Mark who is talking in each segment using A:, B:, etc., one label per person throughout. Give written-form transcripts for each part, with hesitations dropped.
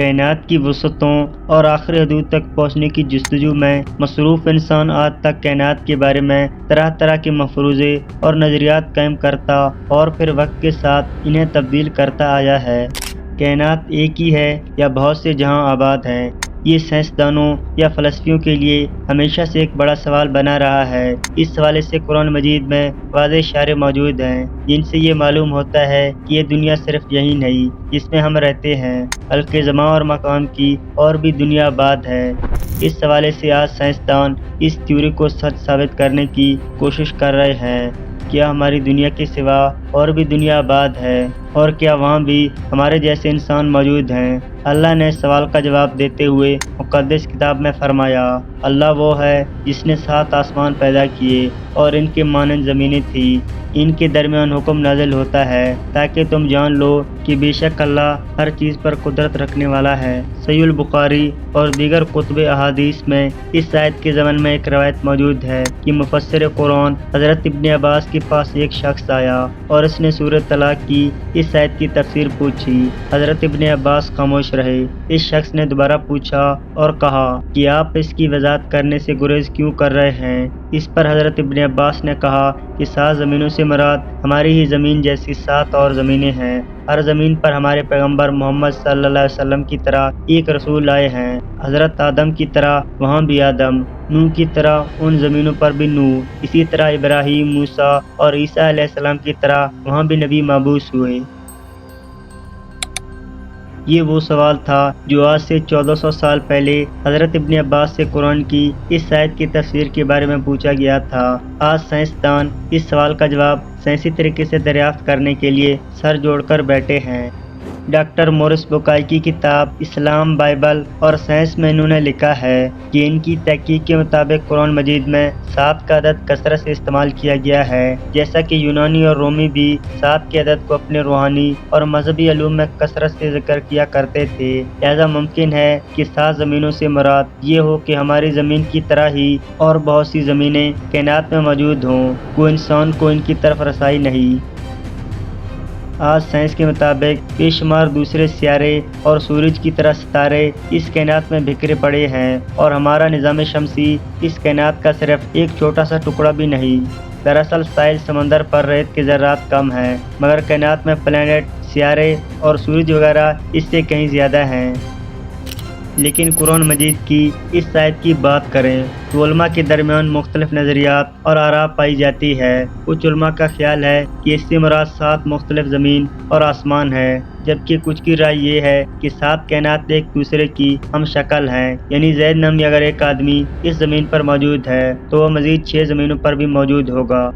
A: کائنات کی وسعتوں اور آخری حدود تک پہنچنے کی جستجو میں مصروف انسان آج تک کائنات کے بارے میں طرح طرح کے مفروضے اور نظریات قائم کرتا اور پھر وقت کے ساتھ انہیں تبدیل کرتا آیا ہے۔ کائنات ایک ہی ہے یا بہت سے جہاں آباد ہیں؟ یہ سائنسدانوں یا فلسفیوں کے لیے ہمیشہ سے ایک بڑا سوال بنا رہا ہے۔ اس حوالے سے قرآن مجید میں واضح اشارے موجود ہیں جن سے یہ معلوم ہوتا ہے کہ یہ دنیا صرف یہی نہیں جس میں ہم رہتے ہیں بلکہ زمان اور مقام کی اور بھی دنیا آباد ہے۔ اس حوالے سے آج سائنسدان اس تھیوری کو سچ ثابت کرنے کی کوشش کر رہے ہیں۔ کیا ہماری دنیا کے سوا اور بھی دنیا آباد ہے اور کیا وہاں بھی ہمارے جیسے انسان موجود ہیں؟ اللہ نے اس سوال کا جواب دیتے ہوئے مقدس کتاب میں فرمایا، اللہ وہ ہے جس نے 7 آسمان پیدا کیے اور ان کے مانند زمینیں تھیں، ان کے درمیان حکم نازل ہوتا ہے تاکہ تم جان لو کہ بے شک اللہ ہر چیز پر قدرت رکھنے والا ہے۔ صحیح البخاری اور دیگر کتب احادیث میں اس آیت کے ضمن میں ایک روایت موجود ہے کہ مفسر قرآن حضرت ابن عباس کے پاس ایک شخص آیا اور اس نے سورۃ طلاق کی اس آیت کی تفسیر پوچھی۔ حضرت ابن عباس خاموش رہے۔ اس شخص نے دوبارہ پوچھا اور کہا کہ آپ اس کی وضاحت کرنے سے گریز کیوں کر رہے ہیں؟ اس پر حضرت ابن عباس نے کہا کہ 7 زمینوں سے مراد ہماری ہی زمین جیسی 7 اور زمینیں ہیں۔ ہر زمین پر ہمارے پیغمبر محمد صلی اللہ علیہ وسلم کی طرح ایک رسول آئے ہیں۔ حضرت آدم کی طرح وہاں بھی آدم، نوح کی طرح ان زمینوں پر بھی نوح، اسی طرح ابراہیم، موسیٰ اور عیسیٰ علیہ السلام کی طرح وہاں بھی نبی مبعوث ہوئے۔ یہ وہ سوال تھا جو آج سے 1400 سال پہلے حضرت ابن عباس سے قرآن کی اس آیت کی تفسیر کے بارے میں پوچھا گیا تھا۔ آج سائنسدان اس سوال کا جواب سائنسی طریقے سے دریافت کرنے کے لیے سر جوڑ کر بیٹھے ہیں۔ ڈاکٹر مورس بوکائی کی کتاب اسلام، بائبل اور سائنس میں انہوں نے لکھا ہے کہ ان کی تحقیق کے مطابق قرآن مجید میں 7 کا عدد کثرت سے استعمال کیا گیا ہے، جیسا کہ یونانی اور رومی بھی 7 کے عدد کو اپنے روحانی اور مذہبی علوم میں کثرت سے ذکر کیا کرتے تھے۔ لہذا ممکن ہے کہ 7 زمینوں سے مراد یہ ہو کہ ہماری زمین کی طرح ہی اور بہت سی زمینیں کائنات میں موجود ہوں، کوئی انسان کو ان کی طرف رسائی نہیں۔ آج سائنس کے مطابق بے شمار دوسرے سیارے اور سورج کی طرح ستارے اس کائنات میں بکھرے پڑے ہیں اور ہمارا نظام شمسی اس کائنات کا صرف ایک چھوٹا سا ٹکڑا بھی نہیں۔ دراصل ساحل سمندر پر ریت کے ذرات کم ہیں، مگر کائنات میں پلانٹ، سیارے اور سورج وغیرہ اس سے کہیں زیادہ ہیں۔ لیکن قرآن مجید کی اس آیت کی بات کریں تو علماء کے درمیان مختلف نظریات اور آراء پائی جاتی ہے۔ کچھ علماء کا خیال ہے کہ اس سے مراد 7 مختلف زمین اور آسمان ہے، جبکہ کچھ کی رائے یہ ہے کہ 7 کائنات ایک دوسرے کی ہم شکل ہیں، یعنی زید نامی اگر ایک آدمی اس زمین پر موجود ہے تو وہ مزید 6 زمینوں پر بھی موجود ہوگا۔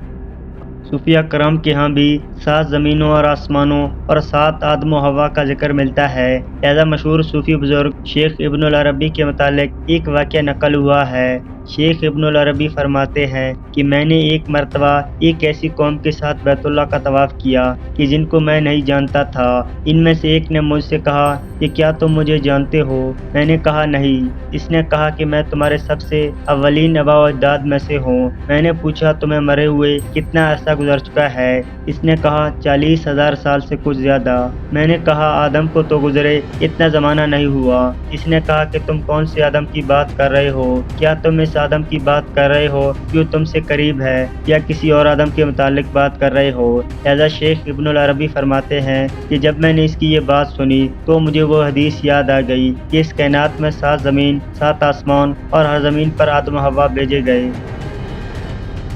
A: صوفیہ کرام کے ہاں بھی 7 زمینوں اور آسمانوں اور 7 آدم و حوا کا ذکر ملتا ہے۔ لہذا مشہور صوفی بزرگ شیخ ابن العربی کے متعلق ایک واقعہ نقل ہوا ہے۔ شیخ ابن العربی فرماتے ہیں کہ میں نے ایک مرتبہ ایک ایسی قوم کے ساتھ بیت اللہ کا طواف کیا کہ جن کو میں نہیں جانتا تھا۔ ان میں سے ایک نے مجھ سے کہا کہ کیا تم مجھے جانتے ہو؟ میں نے کہا نہیں۔ اس نے کہا کہ میں تمہارے سب سے اولین آباء و اجداد میں سے ہوں۔ میں نے پوچھا تمہیں مرے ہوئے کتنا عرصہ گزر چکا ہے؟ اس نے کہا 40,000 سال سے کچھ زیادہ۔ میں نے کہا آدم کو تو گزرے اتنا زمانہ نہیں ہوا۔ اس نے کہا کہ تم کون سے آدم کی بات کر رہے ہو؟ کیا تم اس آدم کی بات کر رہے ہو جو تم سے قریب ہے یا کسی اور آدم کے متعلق بات کر رہے ہو؟ لہذا شیخ ابن العربی فرماتے ہیں کہ جب میں نے اس کی یہ بات سنی تو مجھے وہ حدیث یاد آ گئی کہ اس کائنات میں 7 زمین، 7 آسمان اور ہر زمین پر آدم و حوا بھیجے گئے۔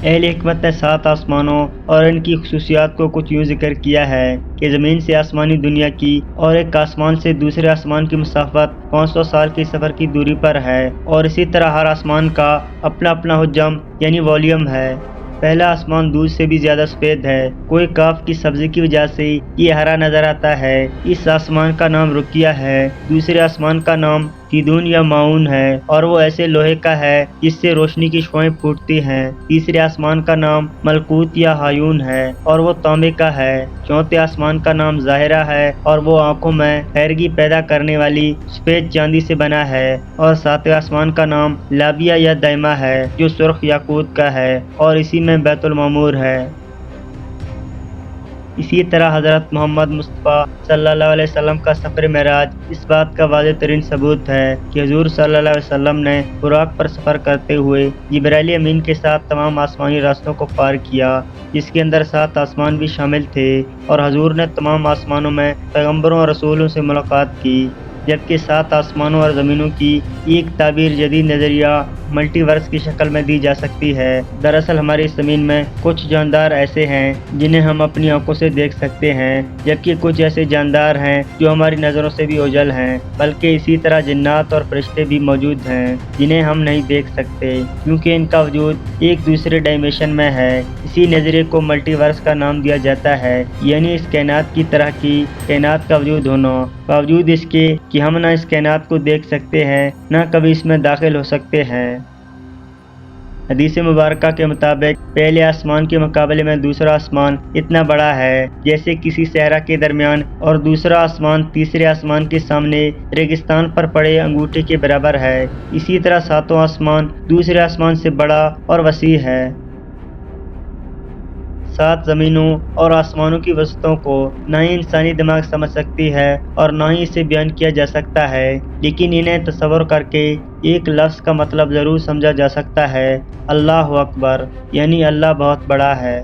A: اہل حکمت نے 7 آسمانوں اور ان کی خصوصیات کو کچھ یوں ذکر کیا ہے کہ زمین سے آسمانی دنیا کی اور ایک آسمان سے دوسرے آسمان کی مسافت 500 سال کی سفر کی دوری پر ہے، اور اسی طرح ہر آسمان کا اپنا اپنا حجم یعنی والیوم ہے۔ پہلا آسمان دودھ سے بھی زیادہ سفید ہے، کوئی کاف کی سبزی کی وجہ سے یہ ہرا نظر آتا ہے۔ اس آسمان کا نام رقیہ ہے۔ دوسرے آسمان کا نام کیدون یا معون ہے اور وہ ایسے لوہے کا ہے جس سے روشنی کی شعاعیں پھوٹتی ہیں۔ تیسرے آسمان کا نام ملکوت یا ہایون ہے اور وہ تانبے کا ہے۔ چوتھے آسمان کا نام ظاہرہ ہے اور وہ آنکھوں میں خیرگی پیدا کرنے والی سفید چاندی سے بنا ہے۔ اور 7ویں آسمان کا نام لابیہ یا دائمہ ہے جو سرخ یاقوت کا ہے اور اسی میں بیت المعمور ہے۔ اسی طرح حضرت محمد مصطفیٰ صلی اللہ علیہ وسلم کا سفر معراج اس بات کا واضح ترین ثبوت ہے کہ حضور صلی اللہ علیہ وسلم نے براق پر سفر کرتے ہوئے جبرائیل امین کے ساتھ تمام آسمانی راستوں کو پار کیا، جس کے اندر 7 آسمان بھی شامل تھے، اور حضور نے تمام آسمانوں میں پیغمبروں اور رسولوں سے ملاقات کی، جبکہ 7 آسمانوں اور زمینوں کی ایک تعبیر جدید نظریہ ملٹی ورس کی شکل میں دی جا سکتی ہے۔ دراصل ہماری زمین میں کچھ جاندار ایسے ہیں جنہیں ہم اپنی آنکھوں سے دیکھ سکتے ہیں، جبکہ کچھ ایسے جاندار ہیں جو ہماری نظروں سے بھی اوجھل ہیں، بلکہ اسی طرح جنات اور فرشتے بھی موجود ہیں جنہیں ہم نہیں دیکھ سکتے کیونکہ ان کا وجود ایک دوسرے ڈائمیشن میں ہے۔ اسی نظریے کو ملٹی ورس کا نام دیا جاتا ہے، یعنی اس کائنات کی طرح کی کائنات کا وجود ہونا، باوجود اس کے کہ ہم نہ اس کائنات کو دیکھ سکتے ہیں نہ کبھی اس میں داخل ہو سکتے ہیں۔ حدیث مبارکہ کے مطابق پہلے آسمان کے مقابلے میں دوسرا آسمان اتنا بڑا ہے جیسے کسی صحرا کے درمیان، اور دوسرا آسمان تیسرے آسمان کے سامنے ریگستان پر پڑے انگوٹھے کے برابر ہے۔ اسی طرح 7 آسمان دوسرے آسمان سے بڑا اور وسیع ہے۔ 7 زمینوں اور آسمانوں کی وسعتوں کو نہ ہی انسانی دماغ سمجھ سکتی ہے اور نہ ہی اسے بیان کیا جا سکتا ہے، لیکن انہیں تصور کر کے ایک لفظ کا مطلب ضرور سمجھا جا سکتا ہے: اللہ اکبر، یعنی اللہ بہت بڑا ہے۔